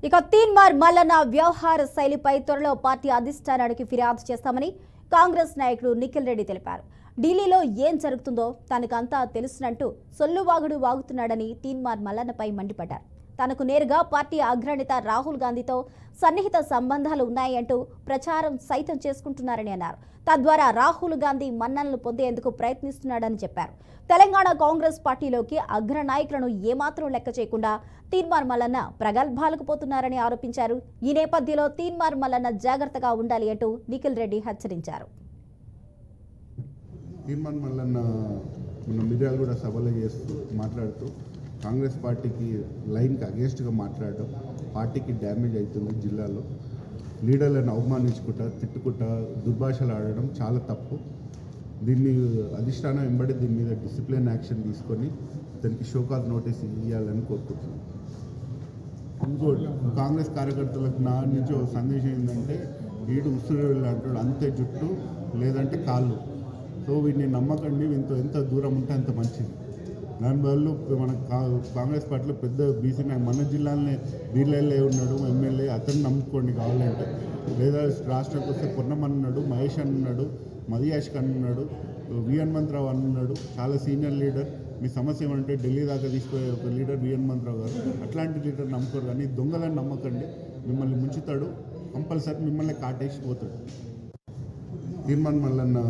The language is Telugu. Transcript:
ఇక తీన్మార్ మల్లన్న వ్యవహార శైలిపై త్వరలో పార్టీ అధిష్టానానికి ఫిర్యాదు చేస్తామని కాంగ్రెస్ నాయకుడు నిఖిల్ రెడ్డి తెలిపారు. ఢిల్లీలో ఏం జరుగుతుందో తనకంతా తెలుసునంటూ సొల్లువాగుడు వాగుతున్నాడని తీన్మార్ మల్లన్నపై మండిపడ్డారు. తనకు నేరుగా పార్టీ అగ్రనేత రాహుల్ గాంధీతో సన్నిహిత సంబంధాలు ఉన్నాయంటూ ప్రచారం సైతం చేసుకుంటున్నారని అన్నారు. తద్వారా రాహుల్ గాంధీ మన్ననలు పొందేందుకు ప్రయత్నిస్తున్నాడని చెప్పారు. తెలంగాణ కాంగ్రెస్ పార్టీలోకి అగ్ర నాయకులను ఏమాత్రం లెక్క చేయకుండా తీన్మార్ మల్లన్న ప్రగల్భాలకు పోతున్నారని ఆరోపించారు. ఈ నేపథ్యంలో తీన్మార్ మల్లన్న జాగ్రత్తగా ఉండాలి అంటూ నిఖిల్ రెడ్డి హెచ్చరించారు. తీన్మార్ మల్లన్న మిర్యాలు కూడా సభలో చేస్తూ మాట్లాడుతూ కాంగ్రెస్ పార్టీకి లైన్కి అగేన్స్ట్గా మాట్లాడడం పార్టీకి డ్యామేజ్ అవుతుంది. జిల్లాలో లీడర్లను అవమానించుకుంటా తిట్టుకుంటా దుర్భాషలు ఆడడం చాలా తప్పు. దీన్ని అధిష్టానం వెంబడి దీని మీద డిసిప్లిన్ యాక్షన్ తీసుకొని దానికి షోకాజ్ నోటీస్ ఇవ్వాలని కోరుకుంటున్నాం. ఇంకోటి కాంగ్రెస్ కార్యకర్తలకు నా నుంచి ఒక సందేశం ఏంటంటే వీడు ఉసురు అంటాడు, అంతే జుట్టు లేదంటే కాళ్ళు. సో వీడిని నమ్మకండి, వీటితో ఎంత దూరం ఉంటే అంత మంచిది. దానివల్ల మన కాంగ్రెస్ పార్టీలో పెద్ద బీసీ మన జిల్లాలోనే బీర్లెల్లే ఉన్నాడు ఎమ్మెల్యే, అతన్ని నమ్ముకోండి కావాలంటే. లేదా రాష్ట్రానికి వస్తే పొన్నమన్ ఉన్నాడు, మహేష్ అని ఉన్నాడు, మదియాష్ ఖాన్ ఉన్నాడు, వి హనుమంతరావు అని ఉన్నాడు, చాలా సీనియర్ లీడర్. మీ సమస్య ఏమంటే ఢిల్లీ దాకా తీసుకుపోయే ఒక లీడర్ వి హనుమంతరావు గారు. అట్లాంటి లీడర్ నమ్ముకోరు, కానీ దొంగలను నమ్మకండి, మిమ్మల్ని ముంచుతాడు, కంపల్సరీ మిమ్మల్ని కాటేసి పోతాడు. తీన్మార్ మల్లన్న